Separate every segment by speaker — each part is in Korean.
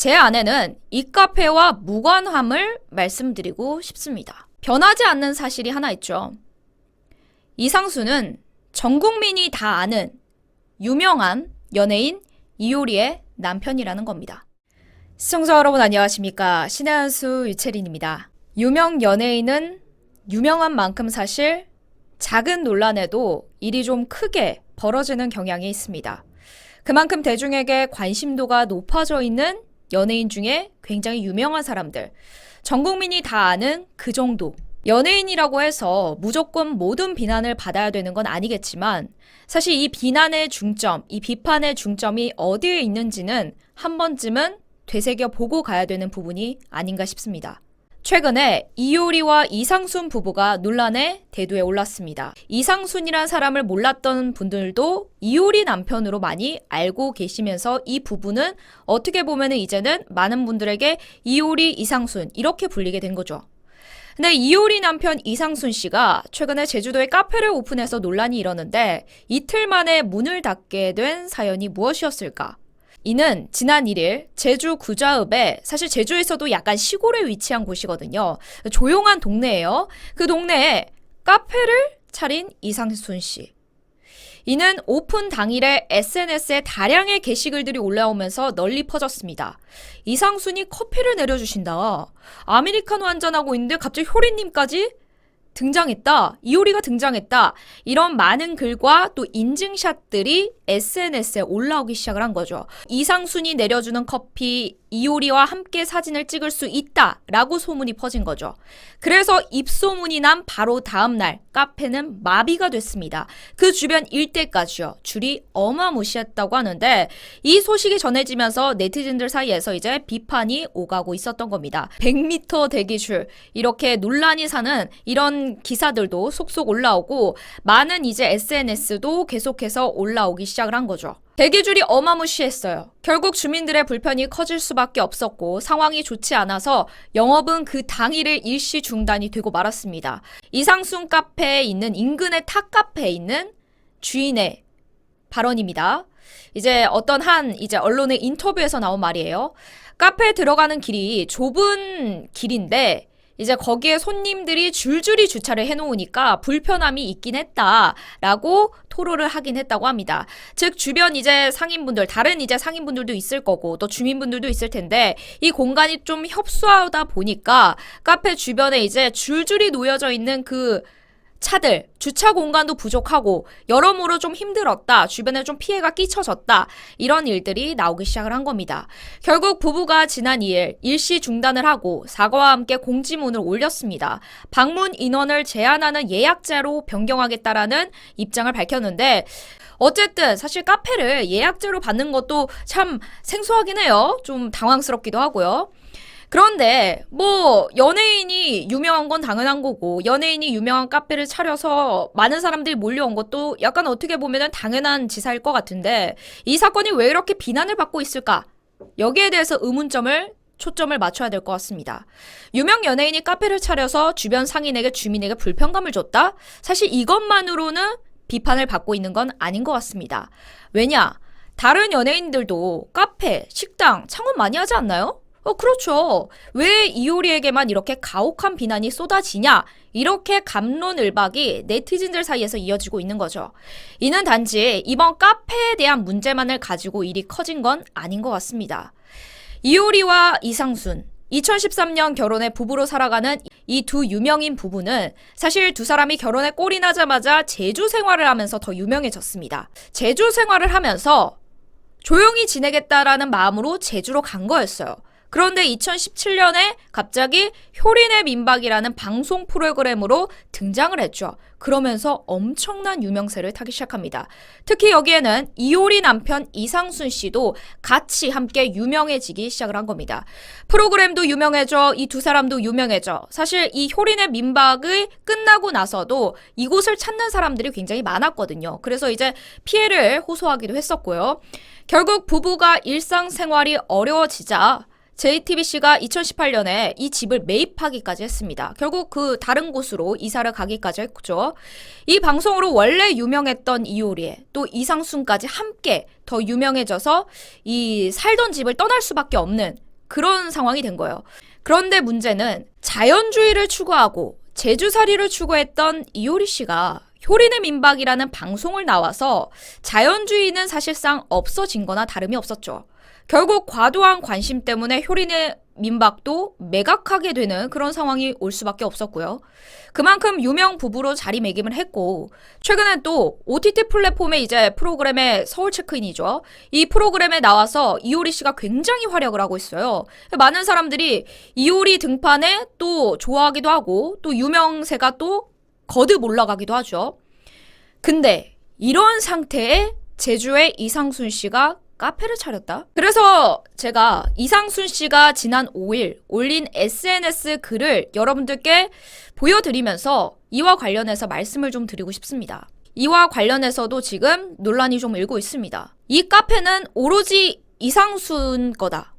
Speaker 1: 제 아내는 이 카페와 무관함을 말씀드리고 싶습니다. 변하지 않는 사실이 하나 있죠. 이상수는 전 국민이 다 아는 유명한 연예인 이효리의 남편이라는 겁니다. 시청자 여러분 안녕하십니까? 신의 한수 유채린입니다. 유명 연예인은 유명한 만큼 사실 작은 논란에도 일이 좀 크게 벌어지는 경향이 있습니다. 그만큼 대중에게 관심도가 높아져 있는 연예인 중에 굉장히 유명한 사람들, 전 국민이 다 아는 그 정도. 연예인이라고 해서 무조건 모든 비난을 받아야 되는 건 아니겠지만 사실 이 비난의 중점, 이 비판의 중점이 어디에 있는지는 한 번쯤은 되새겨 보고 가야 되는 부분이 아닌가 싶습니다. 최근에 이효리와 이상순 부부가 논란의 대두에 올랐습니다. 이상순이란 사람을 몰랐던 분들도 이효리 남편으로 많이 알고 계시면서 이 부부는 어떻게 보면 이제는 많은 분들에게 이효리, 이상순 이렇게 불리게 된 거죠. 근데 이효리 남편 이상순 씨가 최근에 제주도에 카페를 오픈해서 논란이 일었는데 이틀 만에 문을 닫게 된 사연이 무엇이었을까? 이는 지난 1일 제주 구좌읍에, 사실 제주에서도 약간 시골에 위치한 곳이거든요. 조용한 동네예요. 그 동네에 카페를 차린 이상순 씨. 이는 오픈 당일에 SNS에 다량의 게시글들이 올라오면서 널리 퍼졌습니다. 이상순이 커피를 내려주신다. 아메리카노 한잔하고 있는데 갑자기 효리님까지 등장했다. 이효리가 등장했다. 이런 많은 글과 또 인증샷들이 SNS에 올라오기 시작을 한 거죠. 이상순이 내려주는 커피, 이효리와 함께 사진을 찍을 수 있다 라고 소문이 퍼진 거죠. 그래서 입소문이 난 바로 다음날 카페는 마비가 됐습니다. 그 주변 일대까지요. 줄이 어마무시했다고 하는데 이 소식이 전해지면서 네티즌들 사이에서 이제 비판이 오가고 있었던 겁니다. 100m 대기줄, 이렇게 논란이 사는 이런 기사들도 속속 올라오고 많은 이제 SNS도 계속해서 올라오기 시작을 한 거죠. 대기줄이 어마무시했어요. 결국 주민들의 불편이 커질 수밖에 없었고 상황이 좋지 않아서 영업은 그 당일에 일시 중단이 되고 말았습니다. 이상순 카페에 있는 인근의 탑카페에 있는 주인의 발언입니다. 이제 어떤 한 이제 언론의 인터뷰에서 나온 말이에요. 카페에 들어가는 길이 좁은 길인데 이제 거기에 손님들이 줄줄이 주차를 해놓으니까 불편함이 있긴 했다라고 토로를 하긴 했다고 합니다. 즉 주변 이제 상인분들, 다른 이제 상인분들도 있을 거고 또 주민분들도 있을 텐데 이 공간이 좀 협소하다 보니까 카페 주변에 이제 줄줄이 놓여져 있는 그 차들, 주차 공간도 부족하고 여러모로 좀 힘들었다, 주변에 좀 피해가 끼쳐졌다, 이런 일들이 나오기 시작을 한 겁니다. 결국 부부가 지난 2일 일시 중단을 하고 사과와 함께 공지문을 올렸습니다. 방문 인원을 제한하는 예약제로 변경하겠다라는 입장을 밝혔는데 어쨌든 사실 카페를 예약제로 받는 것도 참 생소하긴 해요. 좀 당황스럽기도 하고요. 그런데 뭐 연예인이 유명한 건 당연한 거고 연예인이 유명한 카페를 차려서 많은 사람들이 몰려온 것도 약간 어떻게 보면 당연한 지사일 것 같은데 이 사건이 왜 이렇게 비난을 받고 있을까? 여기에 대해서 초점을 맞춰야 될 것 같습니다. 유명 연예인이 카페를 차려서 주변 상인에게, 주민에게 불편감을 줬다? 사실 이것만으로는 비판을 받고 있는 건 아닌 것 같습니다. 왜냐? 다른 연예인들도 카페, 식당 창업 많이 하지 않나요? 그렇죠. 왜 이효리에게만 이렇게 가혹한 비난이 쏟아지냐? 이렇게 갑론을박이 네티즌들 사이에서 이어지고 있는 거죠. 이는 단지 이번 카페에 대한 문제만을 가지고 일이 커진 건 아닌 것 같습니다. 이효리와 이상순, 2013년 결혼해 부부로 살아가는 이 두 유명인 부부는 사실 두 사람이 결혼에 꼴이 나자마자 제주 생활을 하면서 더 유명해졌습니다. 제주 생활을 하면서 조용히 지내겠다라는 마음으로 제주로 간 거였어요. 그런데 2017년에 갑자기 효린의 민박이라는 방송 프로그램으로 등장을 했죠. 그러면서 엄청난 유명세를 타기 시작합니다. 특히 여기에는 이효리 남편 이상순 씨도 같이 함께 유명해지기 시작을 한 겁니다. 프로그램도 유명해져, 이 두 사람도 유명해져. 사실 이 효린의 민박이 끝나고 나서도 이곳을 찾는 사람들이 굉장히 많았거든요. 그래서 이제 피해를 호소하기도 했었고요. 결국 부부가 일상생활이 어려워지자 JTBC가 2018년에 이 집을 매입하기까지 했습니다. 결국 그 다른 곳으로 이사를 가기까지 했죠. 이 방송으로 원래 유명했던 이효리, 또 이상순까지 함께 더 유명해져서 이 살던 집을 떠날 수밖에 없는 그런 상황이 된 거예요. 그런데 문제는 자연주의를 추구하고 제주살이를 추구했던 이효리 씨가 효린의 민박이라는 방송을 나와서 자연주의는 사실상 없어진 거나 다름이 없었죠. 결국 과도한 관심 때문에 효린의 민박도 매각하게 되는 그런 상황이 올 수밖에 없었고요. 그만큼 유명 부부로 자리매김을 했고, 최근엔 또 OTT 플랫폼에 이제 프로그램의 서울 체크인이죠. 이 프로그램에 나와서 이효리 씨가 굉장히 활약을 하고 있어요. 많은 사람들이 이효리 등판에 또 좋아하기도 하고, 또 유명세가 또 거듭 올라가기도 하죠. 근데 이런 상태에 제주의 이상순 씨가 카페를 차렸다? 그래서 제가 이상순 씨가 지난 5일 올린 SNS 글을 여러분들께 보여드리면서 이와 관련해서 말씀을 좀 드리고 싶습니다. 이와 관련해서도 지금 논란이 좀 일고 있습니다. 이 카페는 오로지 이상순 거다.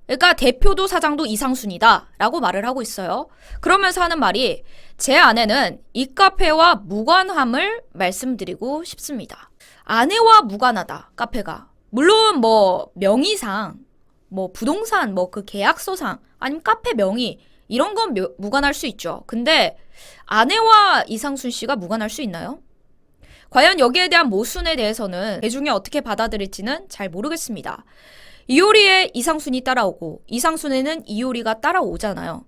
Speaker 1: 그러니까 대표도 사장도 이상순이다 라고 말을 하고 있어요. 그러면서 하는 말이, 제 아내는 이 카페와 무관함을 말씀드리고 싶습니다. 아내와 무관하다, 카페가. 물론 뭐 명의상, 뭐 부동산, 뭐 그 계약서상, 아니면 카페 명의 이런 건 무관할 수 있죠. 근데 아내와 이상순 씨가 무관할 수 있나요? 과연 여기에 대한 모순에 대해서는 대중이 어떻게 받아들일지는 잘 모르겠습니다. 이효리에 이상순이 따라오고 이상순에는 이효리가 따라오잖아요.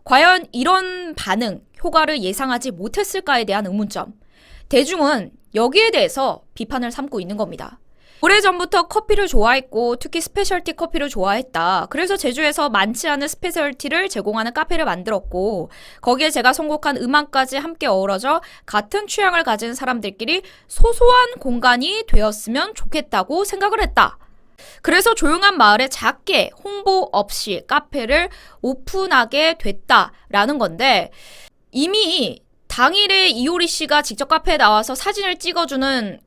Speaker 1: 과연 이런 반응, 효과를 예상하지 못했을까에 대한 의문점. 대중은 여기에 대해서 비판을 삼고 있는 겁니다. 오래전부터 커피를 좋아했고 특히 스페셜티 커피를 좋아했다. 그래서 제주에서 많지 않은 스페셜티를 제공하는 카페를 만들었고, 거기에 제가 선곡한 음악까지 함께 어우러져 같은 취향을 가진 사람들끼리 소소한 공간이 되었으면 좋겠다고 생각을 했다. 그래서 조용한 마을에 작게 홍보 없이 카페를 오픈하게 됐다라는 건데, 이미 당일에 이효리 씨가 직접 카페에 나와서 사진을 찍어주는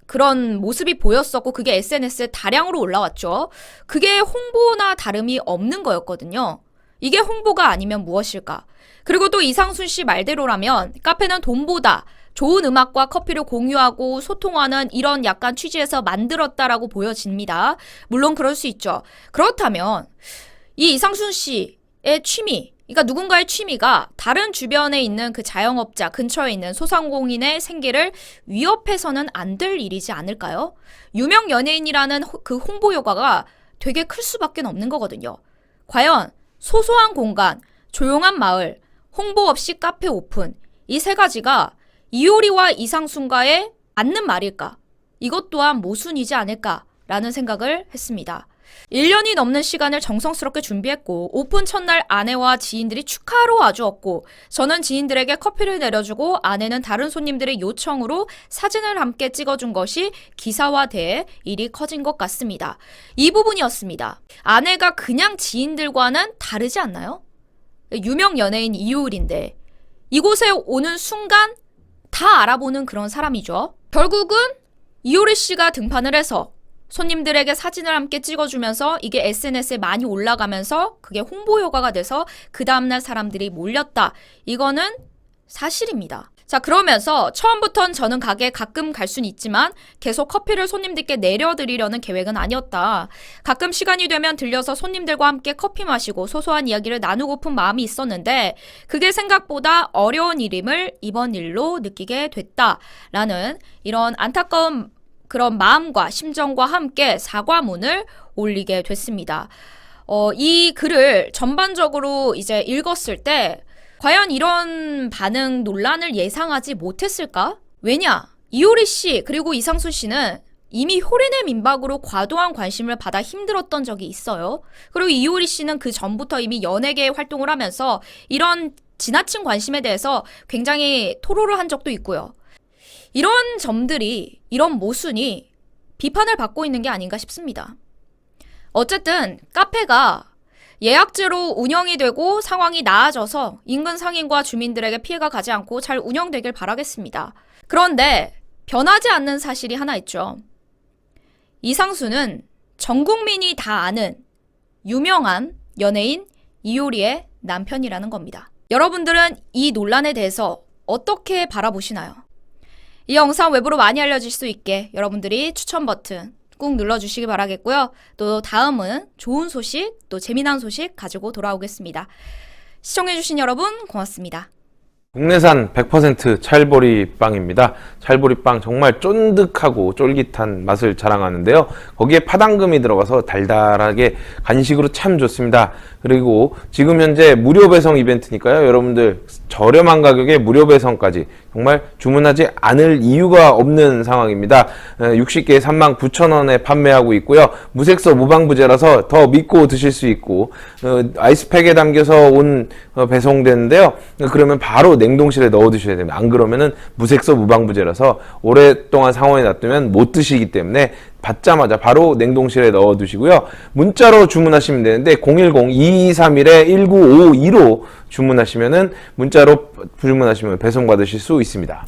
Speaker 1: 그런 모습이 보였었고, 그게 SNS에 다량으로 올라왔죠. 그게 홍보나 다름이 없는 거였거든요. 이게 홍보가 아니면 무엇일까? 그리고 또 이상순 씨 말대로라면 카페는 돈보다 좋은 음악과 커피를 공유하고 소통하는 이런 약간 취지에서 만들었다라고 보여집니다. 물론 그럴 수 있죠. 그렇다면 이 이상순 씨의 취미, 그러니까 누군가의 취미가 다른 주변에 있는 그 자영업자 근처에 있는 소상공인의 생계를 위협해서는 안 될 일이지 않을까요? 유명 연예인이라는 그 홍보 효과가 되게 클 수밖에 없는 거거든요. 과연 소소한 공간, 조용한 마을, 홍보 없이 카페 오픈, 이 세 가지가 이효리와 이상순과의 맞는 말일까? 이것 또한 모순이지 않을까라는 생각을 했습니다. 1년이 넘는 시간을 정성스럽게 준비했고, 오픈 첫날 아내와 지인들이 축하로 와주었고, 저는 지인들에게 커피를 내려주고 아내는 다른 손님들의 요청으로 사진을 함께 찍어준 것이 기사화돼 일이 커진 것 같습니다. 이 부분이었습니다. 아내가 그냥 지인들과는 다르지 않나요? 유명 연예인 이효리인데 이곳에 오는 순간 다 알아보는 그런 사람이죠. 결국은 이효리 씨가 등판을 해서 손님들에게 사진을 함께 찍어주면서 이게 SNS에 많이 올라가면서 그게 홍보 효과가 돼서 그 다음날 사람들이 몰렸다. 이거는 사실입니다. 자, 그러면서 처음부턴 저는 가게에 가끔 갈 수는 있지만 계속 커피를 손님들께 내려드리려는 계획은 아니었다. 가끔 시간이 되면 들려서 손님들과 함께 커피 마시고 소소한 이야기를 나누고픈 마음이 있었는데 그게 생각보다 어려운 일임을 이번 일로 느끼게 됐다라는 이런 안타까운 그런 마음과 심정과 함께 사과문을 올리게 됐습니다. 이 글을 전반적으로 이제 읽었을 때 과연 이런 반응 논란을 예상하지 못했을까? 왜냐? 이효리 씨 그리고 이상순 씨는 이미 효린의 민박으로 과도한 관심을 받아 힘들었던 적이 있어요. 그리고 이효리 씨는 그 전부터 이미 연예계 활동을 하면서 이런 지나친 관심에 대해서 굉장히 토로를 한 적도 있고요. 이런 점들이, 이런 모순이 비판을 받고 있는 게 아닌가 싶습니다. 어쨌든 카페가 예약제로 운영이 되고 상황이 나아져서 인근 상인과 주민들에게 피해가 가지 않고 잘 운영되길 바라겠습니다. 그런데 변하지 않는 사실이 하나 있죠. 이상순은 전 국민이 다 아는 유명한 연예인 이효리의 남편이라는 겁니다. 여러분들은 이 논란에 대해서 어떻게 바라보시나요? 이 영상 외부로 많이 알려질 수 있게 여러분들이 추천 버튼, 꾹 눌러주시기 바라겠고요. 또 다음은 좋은 소식, 또 재미난 소식 가지고 돌아오겠습니다. 시청해주신 여러분 고맙습니다.
Speaker 2: 국내산 100% 찰보리 빵입니다. 찰보리 빵 정말 쫀득하고 쫄깃한 맛을 자랑하는데요. 거기에 파당금이 들어가서 달달하게 간식으로 참 좋습니다. 그리고 지금 현재 무료 배송 이벤트니까요. 여러분들 저렴한 가격에 무료 배송까지 정말 주문하지 않을 이유가 없는 상황입니다. 60개에 39,000원에 판매하고 있고요. 무색소 무방부제라서 더 믿고 드실 수 있고 아이스팩에 담겨서 배송되는데요. 그러면 바로 냉동실에 넣어 두셔야 됩니다. 안 그러면은 무색소 무방부제라서 오랫동안 상온에 놔두면 못 드시기 때문에 받자마자 바로 냉동실에 넣어 두시고요. 문자로 주문하시면 되는데 010-2231-1952로 주문하시면은 문자로 주문하시면 배송 받으실 수 있습니다.